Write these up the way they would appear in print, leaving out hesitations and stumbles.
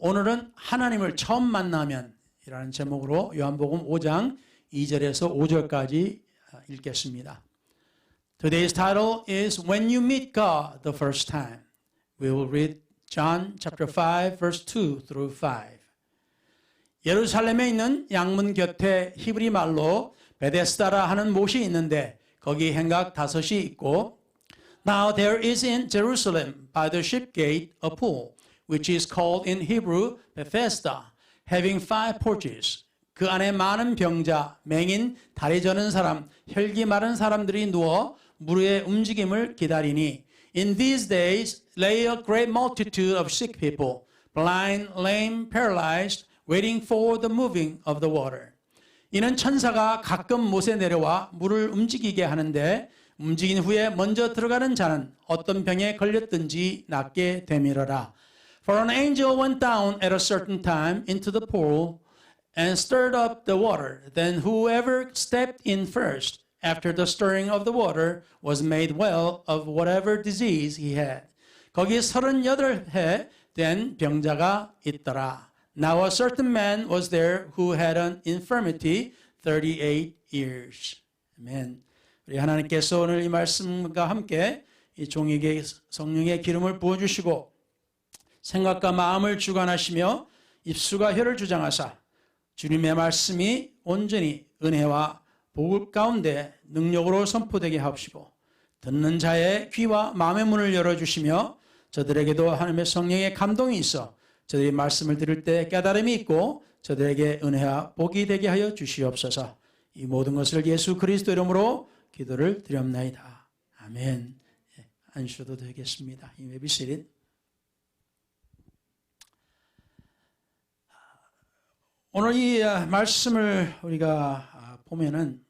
오늘은 하나님을 처음 만나면 이라는 제목으로 요한복음 5장 2절에서 5절까지 읽겠습니다. Today's title is When You Meet God the First Time. We will read John chapter 5 verse 2 through 5. 예루살렘에 있는 양문 곁에 히브리 말로 베데스다라 하는 못이 있는데 거기 행각 5이 있고 Now there is in Jerusalem by the ship gate a pool which is called in Hebrew Bethesda having 5 porches. 그 안에 많은 병자, 맹인, 다리 저는 사람, 혈기 마른 사람들이 누워 물의 움직임을 기다리니 In these days lay a great multitude of sick people, blind, lame, paralyzed, waiting for the moving of the water. 이는 천사가 가끔 못에 내려와 물을 움직이게 하는데 움직인 후에 먼저 들어가는 자는 어떤 병에 걸렸든지 낫게 되밀어라. For an angel went down at a certain time into the pool and stirred up the water. Then whoever stepped in first after the stirring of the water was made well of whatever disease he had. 거기 38해 된 병자가 있더라. Now a certain man was there who had an infirmity 38 years. 아멘. 우리 하나님께서 오늘 이 말씀과 함께 이 종에게 성령의 기름을 부어주시고 생각과 마음을 주관하시며 입술과 혀를 주장하사 주님의 말씀이 온전히 은혜와 복 가운데 능력으로 선포되게 하옵시고 듣는 자의 귀와 마음의 문을 열어주시며 저들에게도 하나님의 성령의 감동이 있어 저들이 말씀을 들을 때 깨달음이 있고 저들에게 은혜와 복이 되게 하여 주시옵소서. 이 모든 것을 예수 그리스도 이름으로 기도를 드렸나이다. 아멘. 앉으셔도 되겠습니다. You may be seated. 오늘 이 말씀을 우리가 보면은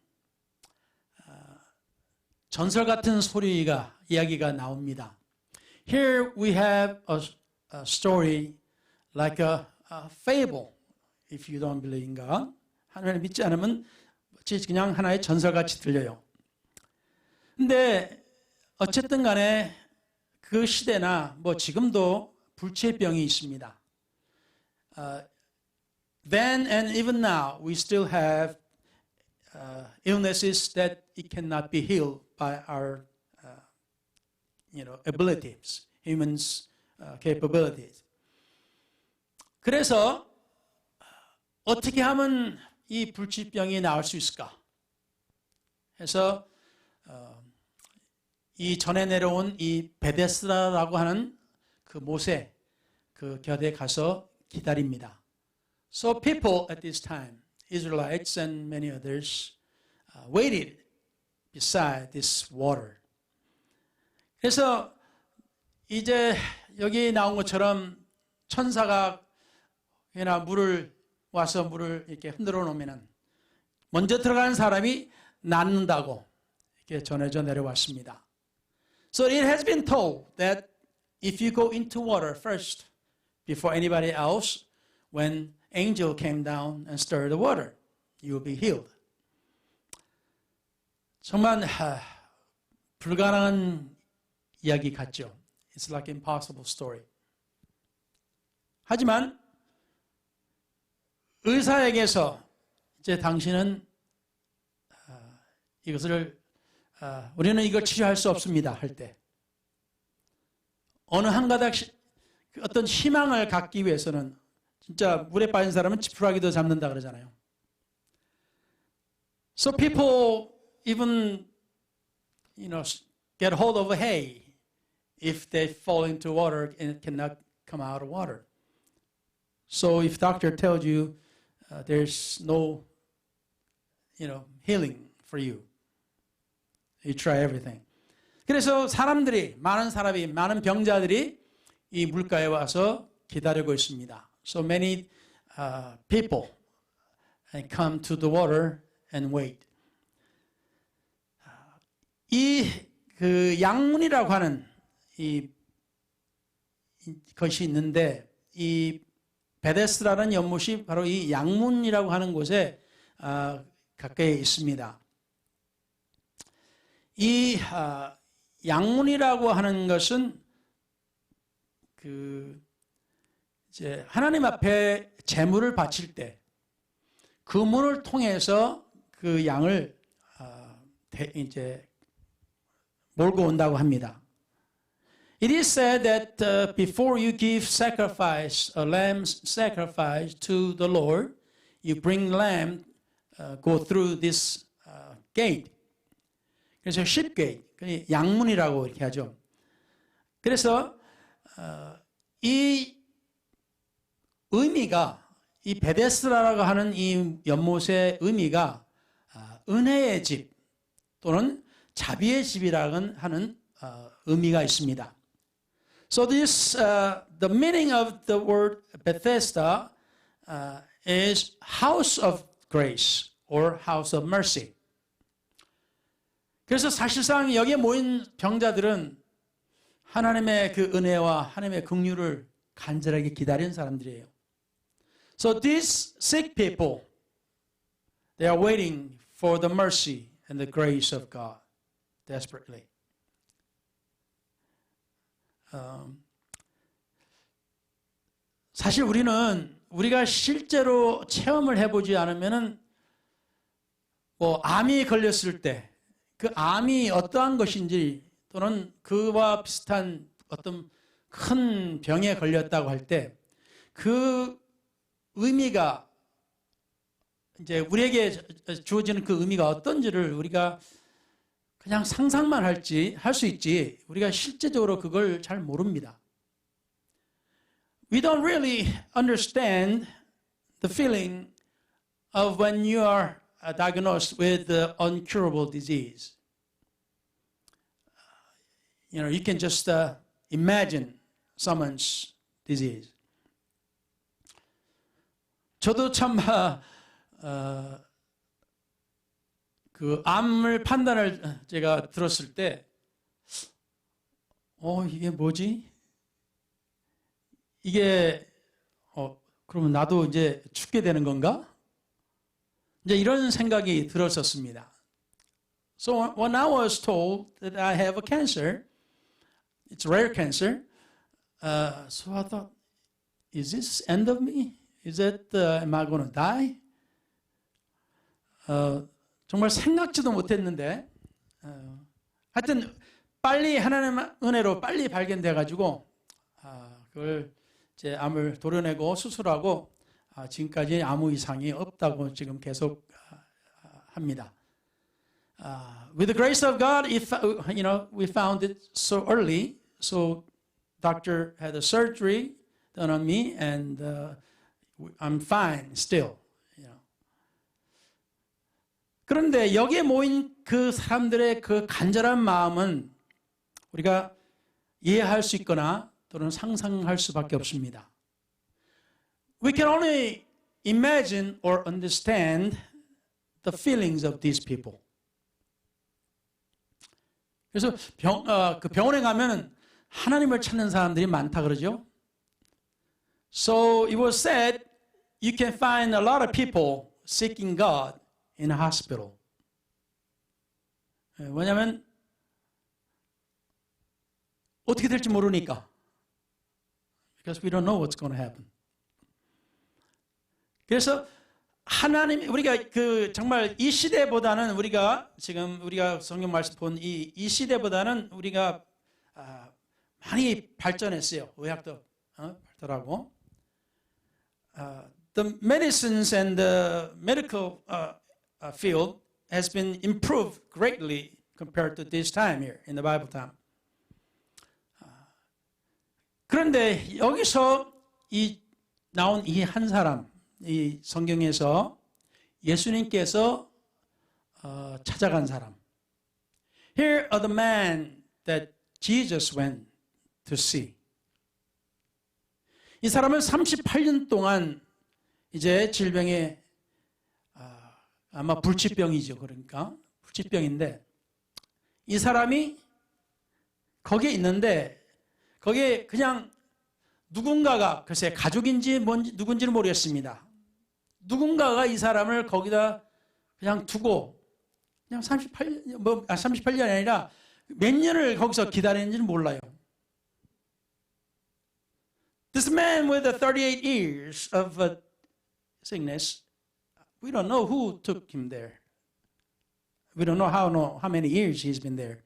전설 같은 소리가 이야기가 나옵니다. Here we have a story like a fable. If you don't believe in God, 하나님을 믿지 않으면 그냥 하나의 전설같이 들려요. 근데 어쨌든 간에 그 시대나 뭐 지금도 불치병이 있습니다. Then and even now we still have illnesses that it cannot be healed by our abilities, humans' capabilities. 그래서 어떻게 하면 이 불치병이 나을 수 있을까? 해서 이 전에 내려온 이 베데스다라고 하는 그 못에 그 곁에 가서 기다립니다. So people at this time, Israelites and many others, waited beside this water. 그래서 이제 여기 나온 것처럼 천사가 그냥 물을 와서 물을 이렇게 흔들어 놓으면은 먼저 들어가는 사람이 낫는다고 이렇게 전해져 내려왔습니다. So it has been told that if you go into water first before anybody else, when angel came down and stirred the water, you will be healed. 정말 불가능한 이야기 같죠. It's like an impossible story. 하지만 의사에게서 이제 당신은 이것을 우리는 이걸 치료할 수 없습니다 할 때 어느 한 가닥 어떤 희망을 갖기 위해서는 진짜 물에 빠진 사람은 지푸라기도 잡는다 그러잖아요. So people even get hold of hay if they fall into water and cannot come out of water. So if doctor tells you there's no healing for you, you try everything. 그래서 많은 병자들이 이 물가에 와서 기다리고 있습니다. So many people come to the water and wait. 이 그 양문이라고 하는 이 것이 있는데 이 베데스다라는 연못이 바로 이 양문이라고 하는 곳에 가까이 있습니다. 이 양문이라고 하는 것은 이제 하나님 앞에 제물을 바칠 때 그 문을 통해서 그 양을 이제 몰고 온다고 합니다. It is said that before you give sacrifice, a lamb's sacrifice to the Lord, you bring lamb, go through this gate. 그래서 sheep gate, 양문이라고 이렇게 하죠. 그래서 이 의미가 이 베데스다라고 하는 이 연못의 의미가 은혜의 집 또는 자비의 집이라고 하는 의미가 있습니다. So this the meaning of the word Bethesda is house of grace or house of mercy. 그래서 사실상 여기에 모인 병자들은 하나님의 그 은혜와 하나님의 긍휼을 간절하게 기다리는 사람들이에요. So these sick people, they are waiting for the mercy and the grace of God desperately. 사실 우리가 실제로 체험을 해보지 않으면은 뭐 암이 걸렸을 때 그 암이 어떠한 것인지 또는 그와 비슷한 어떤 큰 병에 걸렸다고 할 때 그 의미가 이제 우리에게 주어지는 그 의미가 어떤지를 우리가 그냥 상상만 할 수 있지 우리가 실제적으로 그걸 잘 모릅니다. We don't really understand the feeling of when you are diagnosed with the uncurable disease. You can just imagine someone's disease. 저도 참 그 암을 판단을 제가 들었을 때, 이게 뭐지? 이게 그러면 나도 이제 죽게 되는 건가? 이제 이런 생각이 들었었습니다. So when I was told that I have a cancer, it's rare cancer, so I thought, is this end of me? Is that am I going to die? 정말 생각지도 못했는데, 하여튼 빨리 하나님의 은혜로 빨리 발견돼가지고 그걸 제 암을 도려내고 수술하고 지금까지 아무 이상이 없다고 지금 계속 합니다. With the grace of God, we found it so early, so doctor had a surgery done on me, and I'm fine still. 그런데 여기에 모인 그 사람들의 그 간절한 마음은 우리가 이해할 수 있거나 또는 상상할 수밖에 없습니다. We can only imagine or understand the feelings of these people. 그래서 그 병원에 가면 하나님을 찾는 사람들이 많다 그러죠. So it was said you can find a lot of people seeking God in a hospital. 왜냐하면 어떻게 될지 모르니까. Because we don't know what's going to happen. 그래서 하나님 우리가 그 정말 이 시대보다는 우리가 지금 우리가 성경 말씀 본 이 시대보다는 우리가 많이 발전했어요. 의학도 발달하고. The medicines and the medical field has been improved greatly compared to this time here in the Bible time. 그런데 여기서 나온 이 한 사람, 이 성경에서 예수님께서 찾아간 사람. Here are the man that Jesus went to see. 이 사람은 38년 동안 이제 질병에 아마 불치병이죠. 그러니까 불치병인데 이 사람이 거기에 있는데 거기에 그냥 누군가가 글쎄 가족인지 뭔지 누군지는 모르겠습니다. 누군가가 이 사람을 거기다 그냥 두고 그냥 38년이 아니라 몇 년을 거기서 기다리는지는 몰라요. This man with the 38 years of sickness, we don't know who took him there. We don't know how many years he's been there.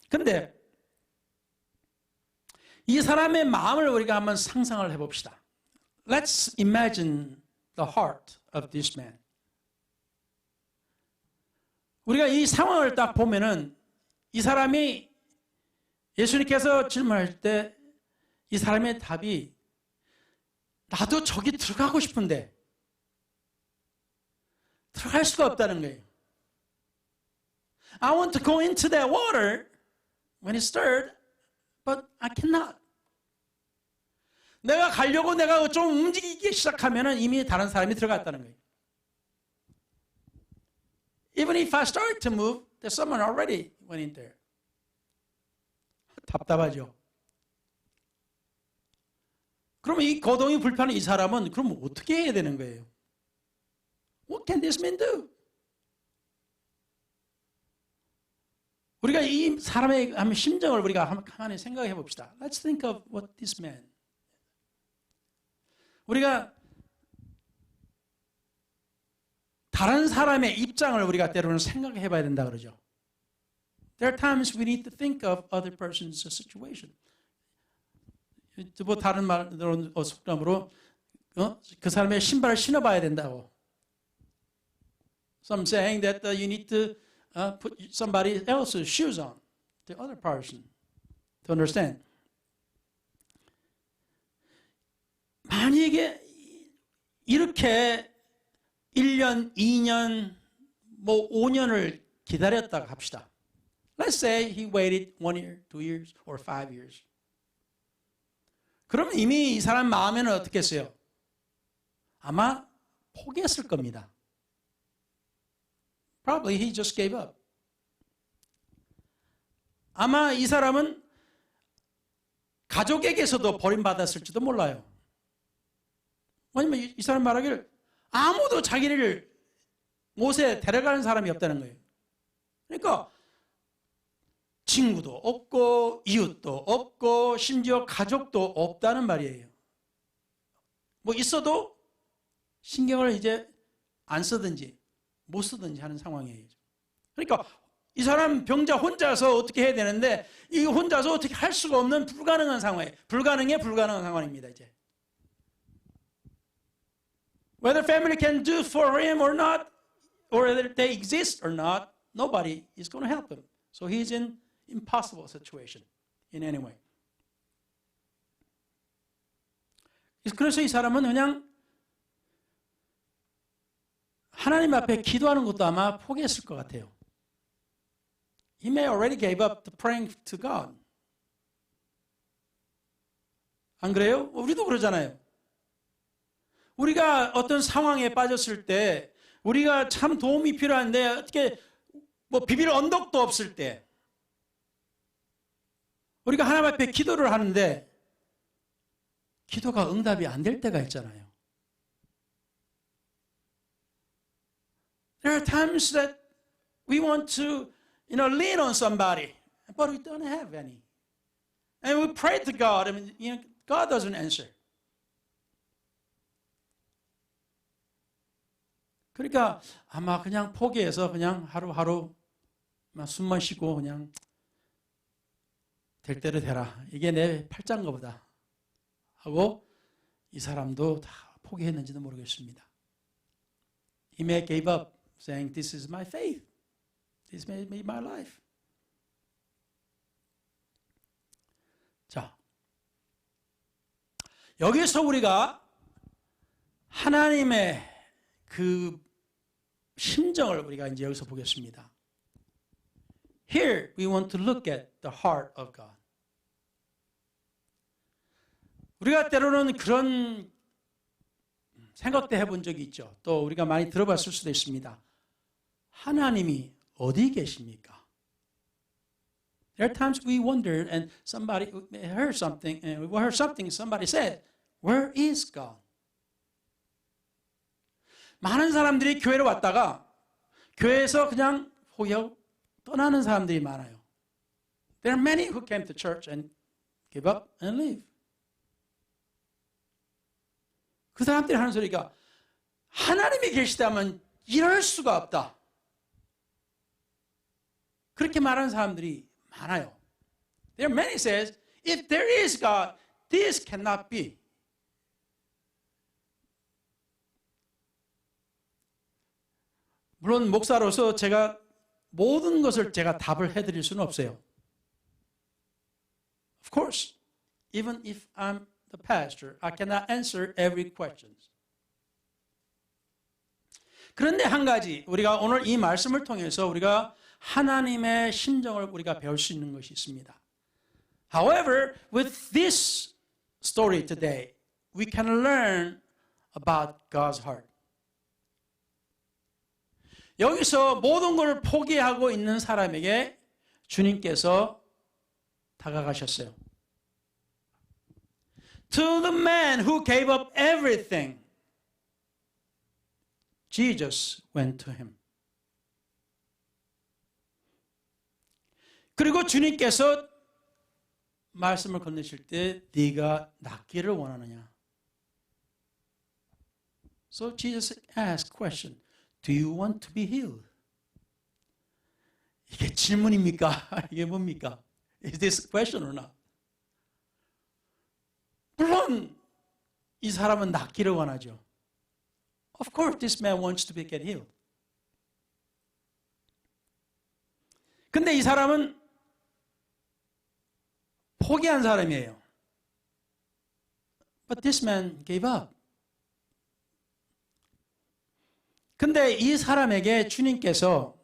그런데 이 사람의 마음을 우리가 한번 상상을 해봅시다. Let's imagine the heart of this man. 우리가 이 상황을 딱 보면은 이 사람이 예수님께서 질문할 때 이 사람의 답이 나도 저기 들어가고 싶은데 들어갈 수가 없다는 거예요. I want to go into that water when it's stirred, but I cannot. 내가 가려고 내가 좀 움직이기 시작하면 이미 다른 사람이 들어갔다는 거예요. Even if I start to move, there's someone already went in there. 답답하죠. 그러면 이 거동이 불편한 이 사람은 그럼 어떻게 해야 되는 거예요? What can this man do? 우리가 이 사람의 심정을 우리가 가만히 생각해 봅시다. Let's think of what this man. 우리가 다른 사람의 입장을 우리가 때로는 생각해 봐야 된다 그러죠. There are times we need to think of other person's situation. 뭐 다른 말로 속담으로 그 사람의 신발을 신어봐야 된다고. Some saying that you need to put somebody else's shoes on, the other person, to understand. 만약에 이렇게 1년, 2년, 뭐 5년을 기다렸다가 합시다. Let's say he waited 1 year, 2 years, or 5 years. 그러면 이미 이 사람 마음에는 어떻겠어요? 아마 포기했을 겁니다. Probably he just gave up. 아마 이 사람은 가족에게서도 버림받았을지도 몰라요. 왜냐면 이 사람 말하기를 아무도 자기를 못에 데려가는 사람이 없다는 거예요. 그러니까 친구도 없고 이웃도 없고 심지어 가족도 없다는 말이에요. 뭐 있어도 신경을 이제 안 쓰든지 못 쓰든지 하는 상황이에요. 그러니까 이 사람 병자 혼자서 어떻게 해야 되는데 이 혼자서 어떻게 할 수가 없는 불가능한 상황이에요. 불가능한 상황입니다. 이제 whether family can do for him or not, or whether they exist or not, nobody is going to help him. So he's in impossible situation in any way. 그래서 이 사람은 그냥 하나님 앞에 기도하는 것도 아마 포기했을 것 같아요. He may already gave up the praying to God. 안 그래요? 우리도 그러잖아요. 우리가 어떤 상황에 빠졌을 때 우리가 참 도움이 필요한데 어떻게 뭐 비빌 언덕도 없을 때 우리가 하나님 앞에 기도를 하는데 기도가 응답이 안 될 때가 있잖아요. There are times that we want to, lean on somebody, but we don't have any. And we pray to God, and God doesn't answer. 그러니까 아마 그냥 포기해서 그냥 하루하루 숨만 쉬고 그냥 될 대로 되라. 이게 내 팔자인가 보다 하고 이 사람도 다 포기했는지도 모르겠습니다. He may give up saying this is my faith. This may be my life. 자, 여기서 우리가 하나님의 그 심정을 우리가 이제 여기서 보겠습니다. Here we want to look at the heart of God. 우리가 때로는 그런 생각도 해본 적이 있죠. 또 우리가 많이 들어봤을 수도 있습니다. 하나님이 어디 계십니까? There are times we wondered and somebody heard something and we heard something somebody said, where is God? 많은 사람들이 교회로 왔다가 교회에서 그냥 호역 떠나는 사람들이 많아요. There are many who came to church and give up and leave. 그 사람들이 하는 소리가 하나님이 계시다면 이럴 수가 없다. 그렇게 말하는 사람들이 많아요. There are many says, if there is God, this cannot be. 물론 목사로서 제가 모든 것을 제가 답을 해드릴 수는 없어요. Of course, even if I'm the pastor, I cannot answer every question. 그런데 한 가지, 우리가 오늘 이 말씀을 통해서 우리가 하나님의 심정을 우리가 배울 수 있는 것이 있습니다. However, with this story today, we can learn about God's heart. 여기서 모든 것을 포기하고 있는 사람에게 주님께서 다가가셨어요. To the man who gave up everything, Jesus went to him. 그리고 주님께서 말씀을 건네실 때 네가 낫기를 원하느냐? So Jesus asked question, do you want to be healed? 이게 질문입니까? 이게 뭡니까? Is this question or not? 물론 이 사람은 낫기를 원하죠. Of course this man wants to get healed. 근데 이 사람은 포기한 사람이에요. But this man gave up. 근데 이 사람에게 주님께서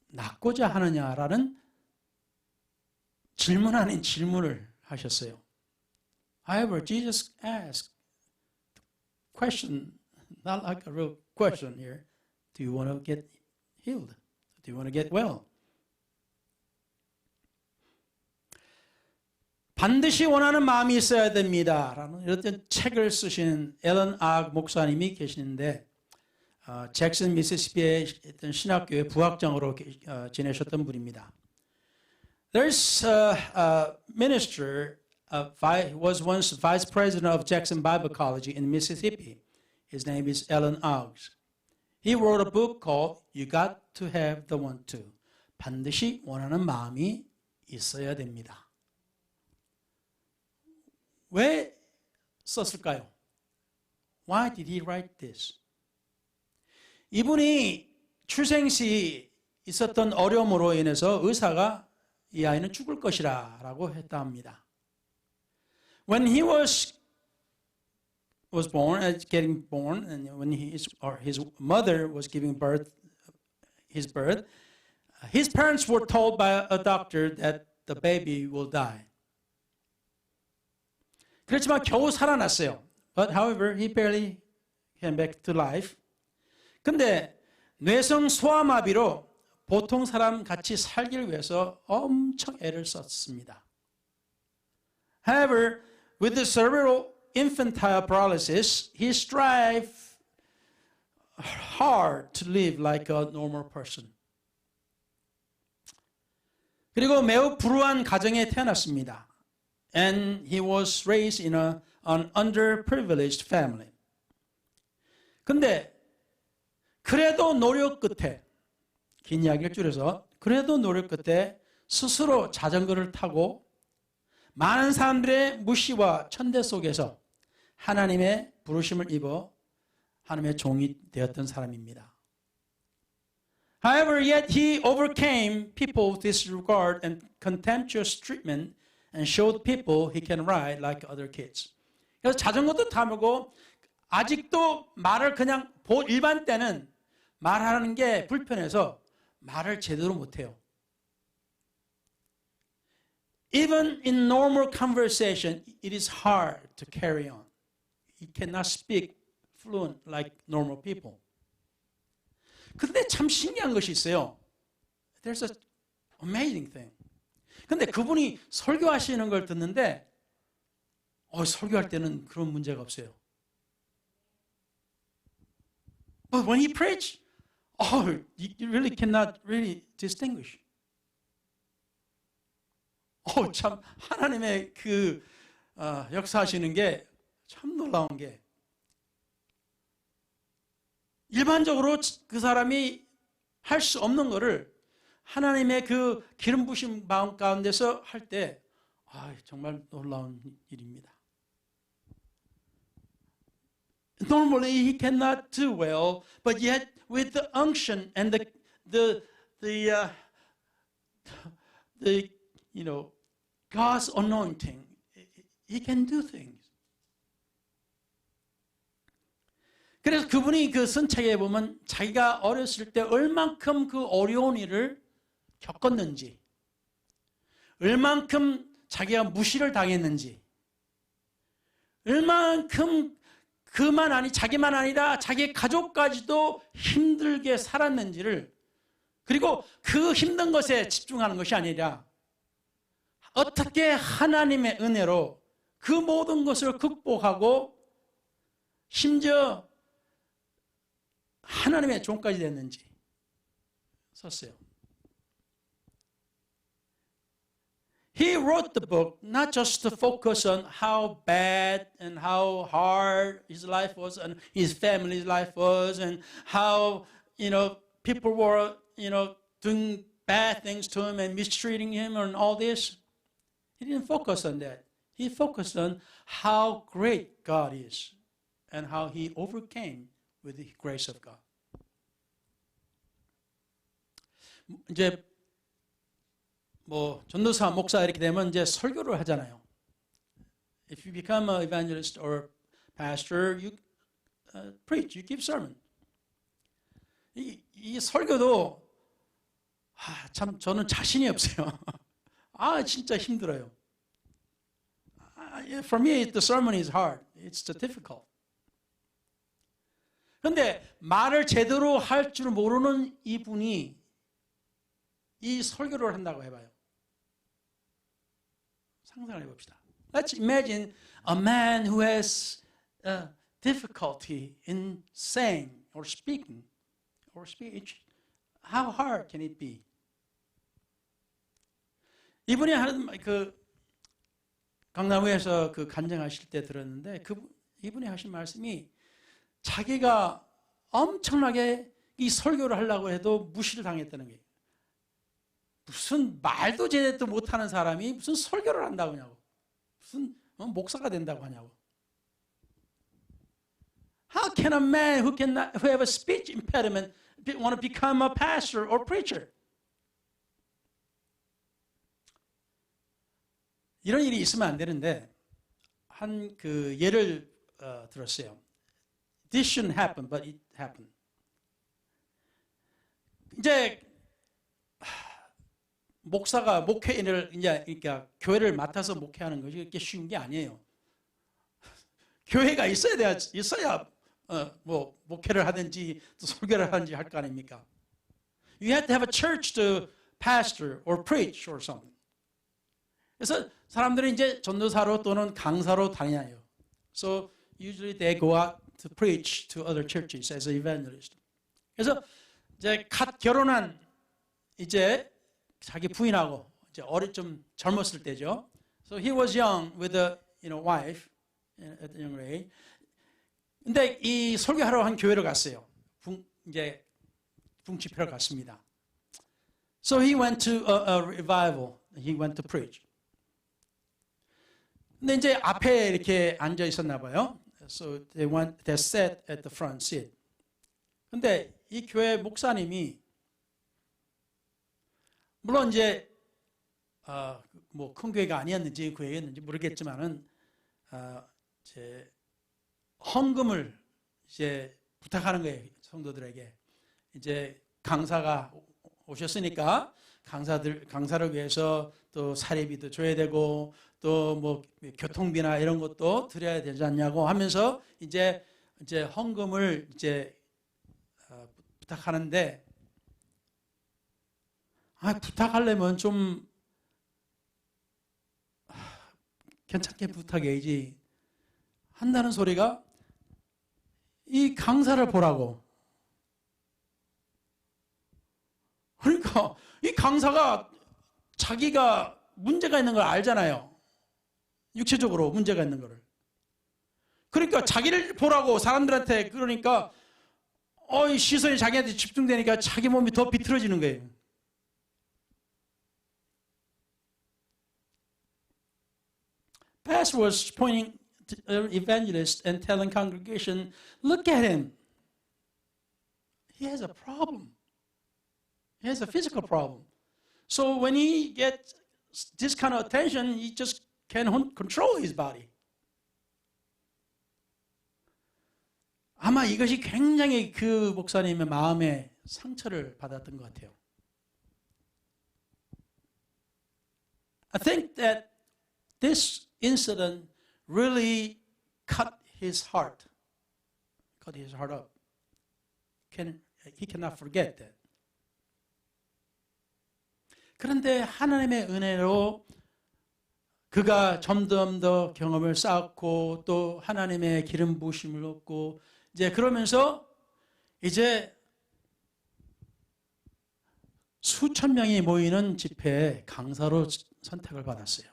낫고자 하느냐라는 질문 아닌 질문을 하셨어요. However, Jesus asked question, not like a real question here. Do you want to get healed? Do you want to get well? 반드시 원하는 마음이 있어야 됩니다. 라는 이런 책을 쓰신 앨런 악 목사님이 계시는데 잭슨 미시시피의 어떤 신학교의 부학장으로 지내셨던 분입니다. There's a minister was once vice president of Jackson Bible College in Mississippi. His name is Ellen Oggs. He wrote a book called You Got to Have the Want to. 반드시 원하는 마음이 있어야 됩니다. 왜 썼을까요? Why did he write this? 이분이 출생 시 있었던 어려움으로 인해서 의사가 이 아이는 죽을 것이라 라고 했다 합니다. When he was born, getting born, and when his mother was giving birth, his parents were told by a doctor that the baby will die. 그렇지만 겨우 살아났어요. But however, he barely came back to life. 근데 뇌성 소아마비로 보통 사람 같이 살기를 위해서 엄청 애를 썼습니다. However, with the cerebral infantile paralysis, he strived hard to live like a normal person. 그리고 매우 불우한 가정에 태어났습니다. And he was raised in an underprivileged family. 근데 그래도 노력 끝에, 긴 이야기를 줄여서 그래도 노력 끝에 스스로 자전거를 타고 많은 사람들의 무시와 천대 속에서 하나님의 부르심을 입어 하나님의 종이 되었던 사람입니다. However, yet he overcame people's disregard and contemptuous treatment and showed people he can ride like other kids. 그래서 자전거도 타고 아직도 말을 그냥 일반 때는 말하는 게 불편해서 말을 제대로 못해요. Even in normal conversation, it is hard to carry on. He cannot speak fluent like normal people. 근데 참 신기한 것이 있어요. There's an amazing thing. 근데 그분이 설교하시는 걸 듣는데 설교할 때는 그런 문제가 없어요. But when he preached, you really cannot really distinguish. 참 하나님의 그 역사하시는 게 참 놀라운 게 일반적으로 그 사람이 할 수 없는 거를 하나님의 그 기름 부신 마음 가운데서 할 때 정말 놀라운 일입니다. Normally he cannot do well, but yet with the unction and the God's anointing, he can do things. 그래서 그분이 그 선책에 보면 자기가 어렸을 때 얼만큼 그 어려운 일을 겪었는지, 얼만큼 자기가 무시를 당했는지, 얼만큼 자기만 아니라 자기 가족까지도 힘들게 살았는지를, 그리고 그 힘든 것에 집중하는 것이 아니라 어떻게 하나님의 은혜로 그 모든 것을 극복하고 심지어 하나님의 종까지 됐는지 썼어요. He wrote the book not just to focus on how bad and how hard his life was and his family's life was and how, people were, doing bad things to him and mistreating him and all this. He didn't focus on that. He focused on how great God is and how he overcame with the grace of God. 이제 전도사, 목사 이렇게 되면 이제 설교를 하잖아요. If you become an evangelist or pastor, you preach, you give sermon. 이 설교도 참 저는 자신이 없어요. 진짜 힘들어요. For me, the sermon is hard. It's difficult. 그런데 말을 제대로 할 줄 모르는 이분이 이 설교를 한다고 해봐요. 상상을 해봅시다. Let's imagine a man who has difficulty in saying or speaking or speech. How hard can it be? 이분이 하는 강남구에서 간증하실 때 들었는데 이분이 하신 말씀이 자기가 엄청나게 이 설교를 하려고 해도 무시를 당했다는 거예요. 무슨 말도 제대로 못하는 사람이 무슨 설교를 한다고 하냐고. 무슨 목사가 된다고 하냐고. How can a man who have a speech impediment want to become a pastor or preacher? 이런 일이 있으면 안 되는데 한 예를 들었어요. This shouldn't happen, but it happened. 이제 목사가 목회를 그러니까 교회를 맡아서 목회하는 것이 그렇게 쉬운 게 아니에요. 교회가 있어야 목회를 하든지 또 설교를 하든지 할 거 아닙니까? You have to have a church to pastor or preach or something. 그래서 사람들이 이제 전도사로 또는 강사로 다니나요. So usually they go out to preach to other churches as an evangelist. 그래서 이제 갓 결혼한 이제 자기 부인하고 이제 좀 젊었을 때죠. So he was young with a wife at a young age. 근데 이 설교하러 한 교회를 갔어요. 이제 집회를 갔습니다. So he went to a revival. He went to preach. 근데 이제 앞에 이렇게 앉아 있었나 봐요. So they sat at the front seat. 근데 이 교회 목사님이 물론 이제 큰 교회가 아니었는지 교회였는지 모르겠지만은 이제 헌금을 이제 부탁하는 거예요. 성도들에게. 이제 강사가 오셨으니까 강사를 위해서 또 사례비도 줘야 되고 또 교통비나 이런 것도 드려야 되지 않냐고 하면서 이제 헌금을 이제 부탁하는데 부탁하려면 좀 괜찮게 부탁해야지 한다는 소리가 이 강사를 보라고. 그러니까 이 강사가 자기가 문제가 있는 걸 알잖아요. 육체적으로 문제가 있는 거를. 그러니까 자기를 보라고 사람들한테 그러니까 이 시선이 자기한테 집중되니까 자기 몸이 더 비틀어지는 거예요. Pastor was pointing to an evangelist and telling congregation, look at him. He has a problem. He has a physical problem. So when he gets this kind of attention, he just can't control his body. 아마 이것이 굉장히 그 목사님의 마음에 상처를 받았던 것 같아요. I think that this incident really cut his heart up. He cannot forget that. 그런데 하나님의 은혜로 그가 점점 더 경험을 쌓았고 또 하나님의 기름 부으심을 얻고 이제 그러면서 이제 수천 명이 모이는 집회에 강사로 선택을 받았어요.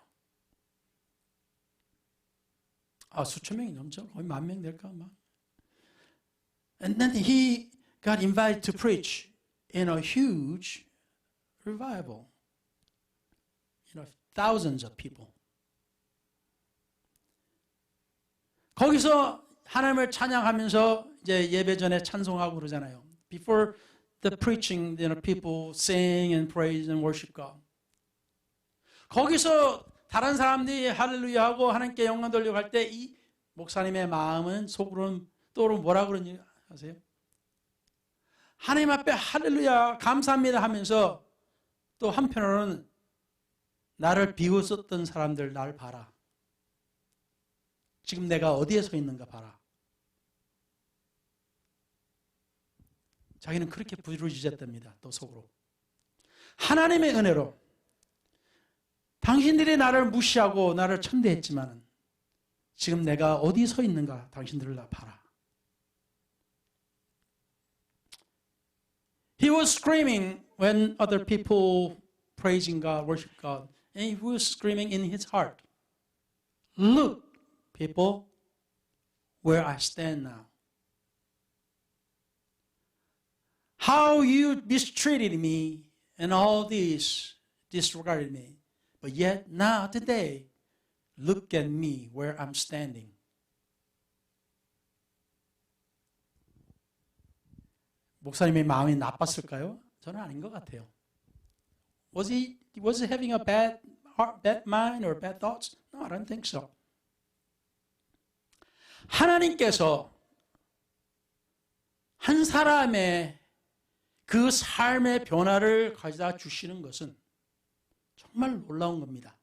수천 명이 넘죠? 거의 10,000명 될까 아마. And then he got invited to preach in a huge revival. Thousands of people. 거기서 하나님을 찬양하면서 이제 예배 전에 찬송하고 그러잖아요. Before the preaching, people sing and praise and worship God. 거기서 다른 사람들이 할렐루야 하고 하나님께 영광 돌리고 할 때 이 목사님의 마음은 속으로는 또 뭐라 그러는지 아세요? 하나님 앞에 할렐루야 감사합니다 하면서 또 한편으로는 나를 비웃었던 사람들 날 봐라. 지금 내가 어디에 서 있는가 봐라. 자기는 그렇게 부르짖었답니다. 또 속으로. 하나님의 은혜로 당신들이 나를 무시하고 나를 천대했지만 지금 내가 어디 서 있는가 당신들을 나 봐라. He was screaming when other people praising God, worship God. And he was screaming in his heart. Look, people, where I stand now. How you mistreated me and all this disregarded me. But yet now today, look at me where I'm standing. 목사님의 마음이 나빴을까요? 저는 아닌 것 같아요. Was he having a bad mind or bad thoughts? No, I don't think so. 하나님께서 한 사람의 그 삶의 변화를 가져다 주시는 것은 정말 놀라운 겁니다.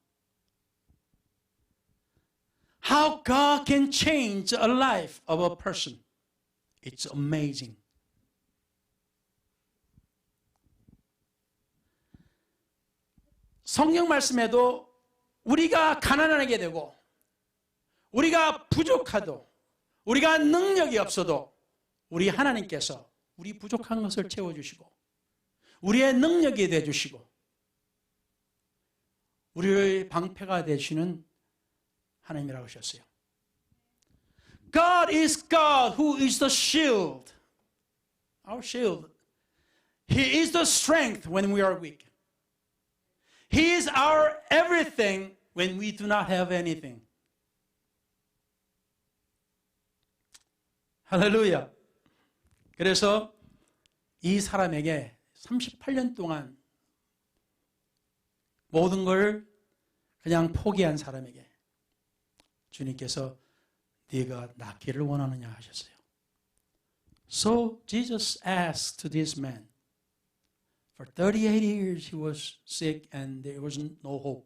How God can change a life of a person. It's amazing. 성경 말씀에도 우리가 가난하게 되고 우리가 부족하도 우리가 능력이 없어도 우리 하나님께서 우리 부족한 것을 채워주시고 우리의 능력이 되어주시고 우리의 방패가 되시는 하나님이라고 하셨어요. God is God who is the shield. Our shield. He is the strength when we are weak. He is our everything when we do not have anything. 할렐루야. 그래서 이 사람에게 38년 동안 모든 걸 그냥 포기한 사람에게 주님께서 네가 낫기를 원하느냐 하셨어요. So Jesus asked to this man. For 38 years he was sick and there was no hope.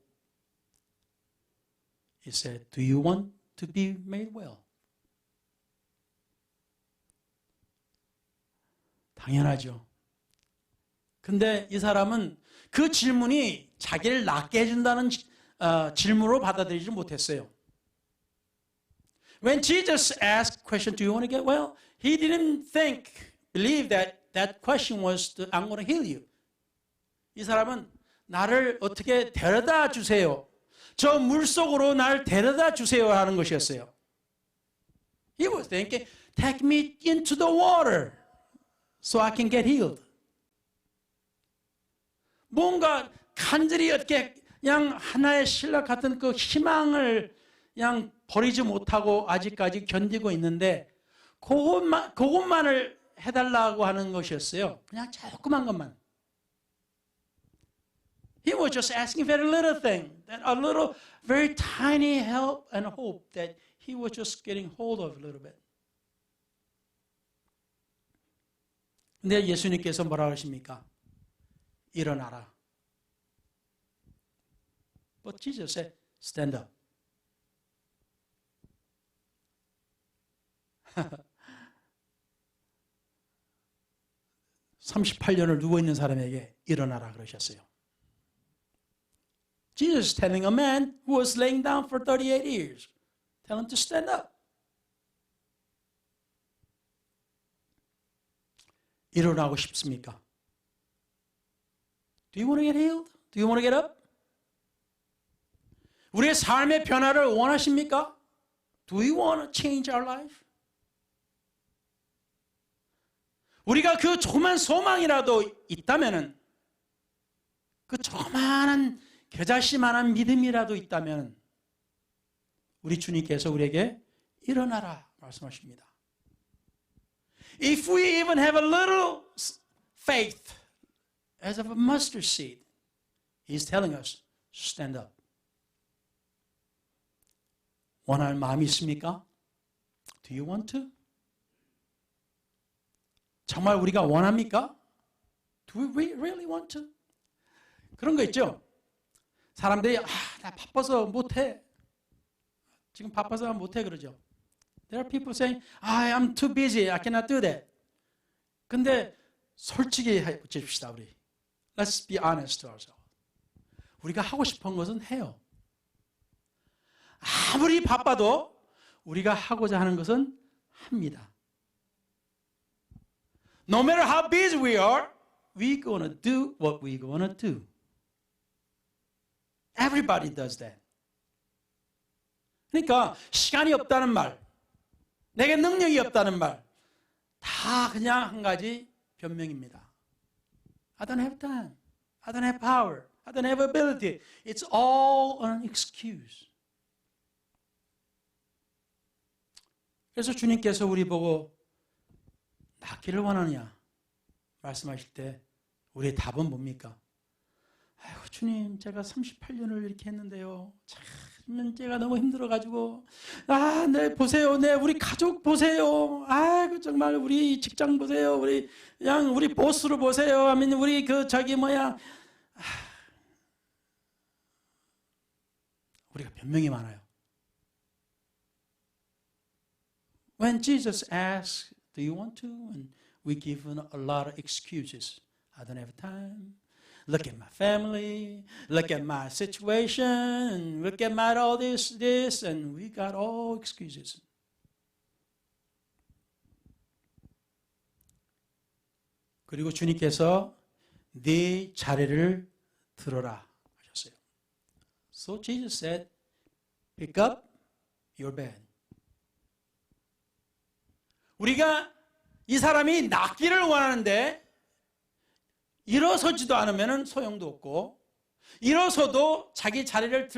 He said, do you want to be made well? 당연하죠. 근데 이 사람은 그 질문이 자기를 낫게 해준다는 질문으로 받아들이지 못했어요. When Jesus asked question, do you want to get well? He didn't believe that question was, I'm going to heal you. 이 사람은 나를 어떻게 데려다 주세요. 저 물속으로 날 데려다 주세요 하는 것이었어요. He was thinking, take me into the water so I can get healed. 뭔가 간절히 이렇게 그냥 하나의 신랑 같은 그 희망을 그냥 버리지 못하고 아직까지 견디고 있는데 그것만을 해달라고 하는 것이었어요. 그냥 조그만 것만. He was just asking for a little thing, a little very tiny help and hope that he was just getting hold of a little bit. 근데 예수님께서 뭐라고 하십니까? 일어나라. But Jesus said, stand up. 38년을 누워있는 사람에게 일어나라 그러셨어요. Jesus is telling a man who was laying down for 38 years, tell him to stand up. 일어나고 싶습니까? Do you want to get healed? Do you want to get up? 우리의 삶의 변화를 원하십니까? Do you want to change our life? 우리가 그 조그만 소망이라도 있다면은, 그 조그만한 겨자씨만한 믿음이라도 있다면 우리 주님께서 우리에게 일어나라 말씀하십니다. If we even have a little faith as of a mustard seed, He's telling us, stand up. 원할 마음이 있습니까? Do you want to? 정말 우리가 원합니까? Do we really want to? 그런 거 있죠? 사람들이 나 바빠서 못해. 지금 바빠서 못해 그러죠. There are people saying, I'm too busy. I cannot do that. 근데 솔직히 해봅시다 우리. Let's be honest to ourselves. 우리가 하고 싶은 것은 해요. 아무리 바빠도 우리가 하고자 하는 것은 합니다. No matter how busy we are, we're going to do what we're going to do. Everybody does that. 그러니까 시간이 없다는 말, 내게 능력이 없다는 말, 다 그냥 한 가지 변명입니다. I don't have time. I don't have power. I don't have ability. It's all an excuse. 그래서 주님께서 우리 보고 낫기를 원하느냐 말씀하실 때 우리의 답은 뭡니까? 아이고 주님 제가 38년을 이렇게 했는데요. 참 제가 너무 힘들어가지고 네 보세요. 네 우리 가족 보세요. 아이고 정말 우리 직장 보세요. 우리 그냥 우리 보스를 보세요. 아니면 우리 우리가 변명이 많아요. When Jesus asks, do you want to? And we give a lot of excuses. I don't have time. Look at my family. Look at my situation. Look at my all this, and we got all excuses. 그리고 주님께서 네 자리를 들어라 하셨어요. So Jesus said, pick up your bed. 우리가 이 사람이 낫기를 원하는데 일어서지도 않으면 소용도 없고 일어서도 자기 자리를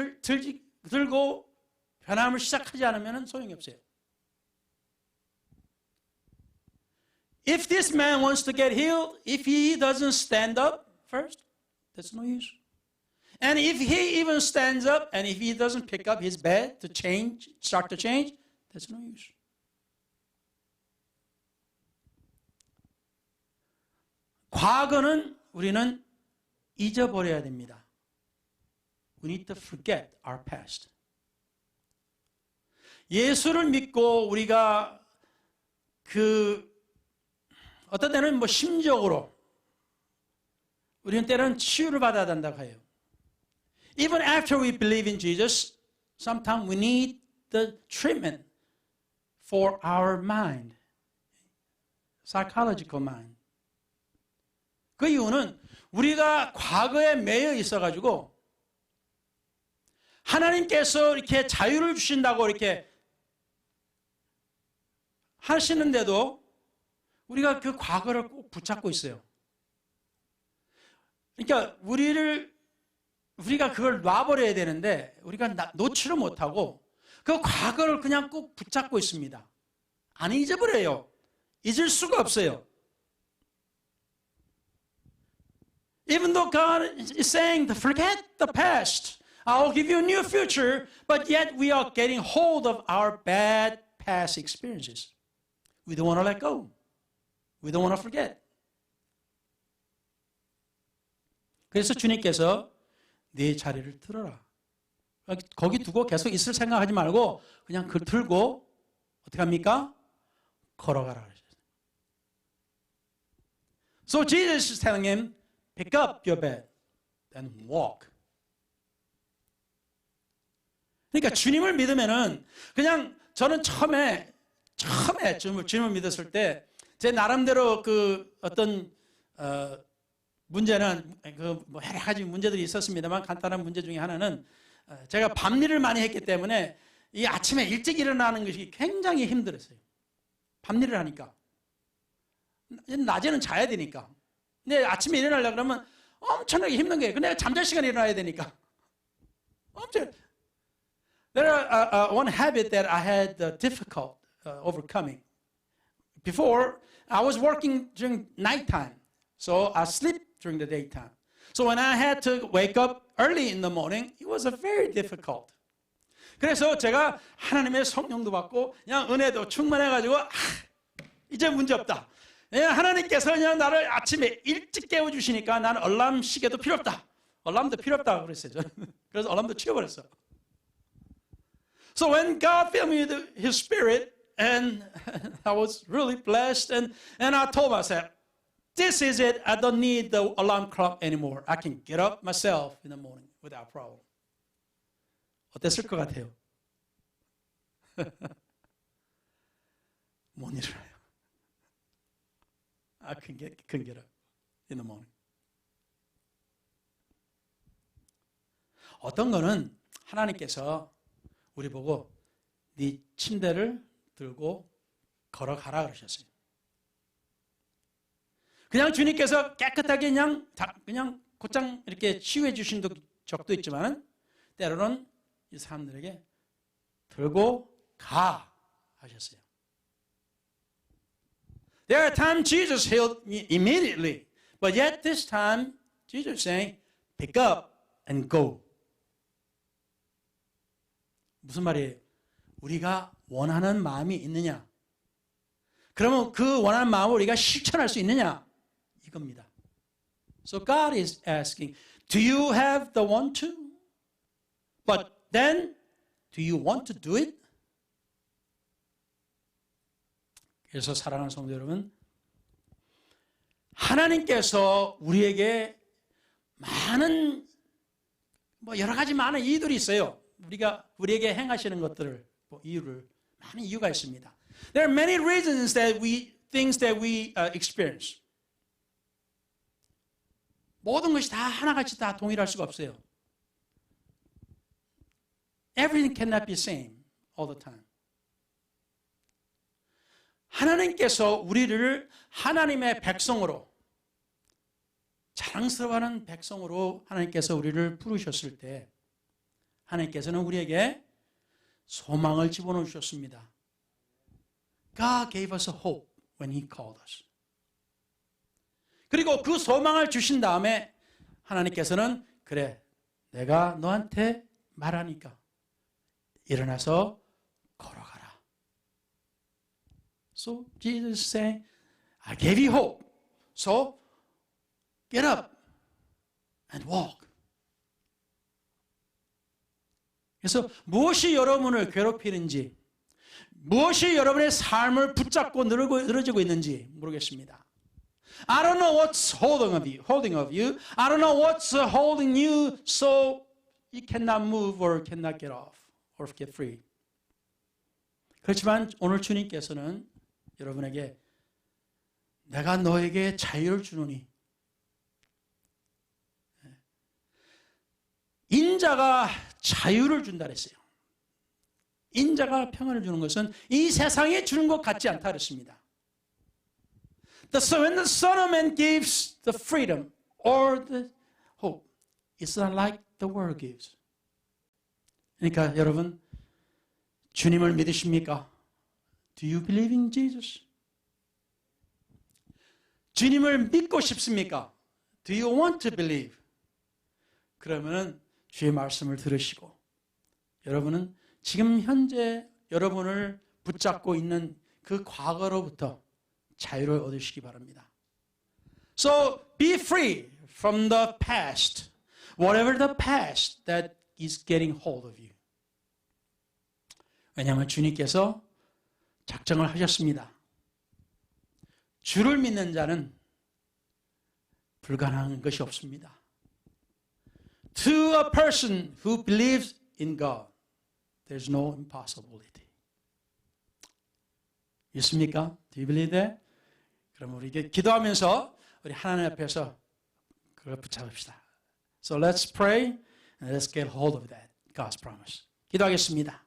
들고 변함을 시작하지 않으면 소용이 없어요. If this man wants to get healed, if he doesn't stand up first, that's no use. And if he even stands up and if he doesn't pick up his bed to change, start to change, that's no use. 과거는 우리는 잊어버려야 됩니다. We need to forget our past. 예수를 믿고 우리가 어떤 때는 심적으로 우리는 때로는 치유를 받아야 된다고 해요. Even after we believe in Jesus, sometimes we need the treatment for our mind, psychological mind. 그 이유는 우리가 과거에 매여 있어가지고 하나님께서 이렇게 자유를 주신다고 이렇게 하시는데도 우리가 그 과거를 꼭 붙잡고 있어요. 그러니까 우리가 그걸 놔버려야 되는데 우리가 놓지를 못하고 그 과거를 그냥 꼭 붙잡고 있습니다. 안 잊어버려요. 잊을 수가 없어요. Even though God is saying, forget the past, I'll give you a new future, but yet we are getting hold of our bad past experiences. We don't want to let go. We don't want to forget. 그래서 주님께서 네 자리를 들어라. 거기 두고 계속 있을 생각하지 말고 그냥 그 들고 어떻게 합니까? 걸어가라. So Jesus is telling him, pick up your bed and walk. 그러니까 주님을 믿으면은 그냥 저는 처음에 주님을 믿었을 때 제 나름대로 그 어떤 문제는 뭐 여러 가지 문제들이 있었습니다만 간단한 문제 중에 하나는 제가 밤일을 많이 했기 때문에 이 아침에 일찍 일어나는 것이 굉장히 힘들었어요. 밤일을 하니까. 낮에는 자야 되니까. 근데 아침에 일어나려고 그러면 엄청나게 힘든 거예요. 근데 내가 잠잘 시간에 일어나야 되니까. 엄청. There one habit that I had difficult overcoming. Before, I was working during nighttime. So I sleep during the daytime. So when I had to wake up early in the morning, it was very difficult. 그래서 제가 하나님의 성령도 받고 그냥 은혜도 충만해가지고 이제 문제 없다. 하나님께서 그냥 나를 아침에 일찍 깨워주시니까 나는 알람 시계도 필요 없다. 알람도 필요 없다 그랬어요. 저는. 그래서 알람도 치워버렸어. So when God filled me with His Spirit, and I was really blessed, and I told myself, this is it. I don't need the alarm clock anymore. I can get up myself in the morning without problem. 어땠을 것 같아요? 못 일어나요. I couldn't get up in the morning. 어떤 거는 하나님께서 우리 보고 네 침대를 들고 걸어가라 그러셨어요. 그냥 주님께서 깨끗하게 그냥 곧장 이렇게 치유해 주신 적도 있지만 때로는 이 사람들에게 들고 가 하셨어요. There are times Jesus healed me immediately, but yet this time Jesus is saying, pick up and go. 무슨 말이에요? 우리가 원하는 마음이 있느냐? 그러면 그 원하는 마음을 우리가 실천할 수 있느냐? 이겁니다. So God is asking, do you have the want to? But then, do you want to do it? 그래서 사랑하는 성도 여러분, 하나님께서 우리에게 많은 여러 가지 많은 이유들이 있어요. 우리에게 행하시는 것들을 이유를 많은 이유가 있습니다. There are many reasons that things that we experience. 모든 것이 다 하나같이 다 동일할 수가 없어요. Everything cannot be same all the time. 하나님께서 우리를 하나님의 백성으로 자랑스러워하는 백성으로 하나님께서 우리를 부르셨을 때 하나님께서는 우리에게 소망을 집어넣으셨습니다. God gave us a hope when He called us. 그리고 그 소망을 주신 다음에 하나님께서는 그래, 내가 너한테 말하니까 일어나서 걸어가라. So Jesus is saying, I gave you hope. So get up and walk. 그래서 무엇이 여러분을 괴롭히는지, 무엇이 여러분의 삶을 붙잡고 늘어지고 있는지 모르겠습니다. I don't know what's holding of you. I don't know what's holding you so you cannot move or cannot get off or get free. 그렇지만 오늘 주님께서는 여러분에게 내가 너에게 자유를 주노니 인자가 자유를 준다 그랬어요. 인자가 평안을 주는 것은 이 세상에 주는 것 같지 않다 그랬습니다. When the Son of Man gives the freedom or the hope, it's not like the world gives. 그러니까 여러분, 주님을 믿으십니까? Do you believe in Jesus? 주님을 믿고 싶습니까? Do you want to believe? 그러면 주의 말씀을 들으시고 여러분은 지금 현재 여러분을 붙잡고 있는 그 과거로부터 자유를 얻으시기 바랍니다. So be free from the past, whatever the past that is getting hold of you. 왜냐하면 주님께서 작정을 하셨습니다. 주를 믿는 자는 불가능한 것이 없습니다. To a person who believes in God, there's no impossibility. 믿습니까? Do you believe that? 그럼 우리 기도하면서 우리 하나님 앞에서 그걸 붙잡읍시다. So let's pray and let's get hold of that, God's promise. 기도하겠습니다.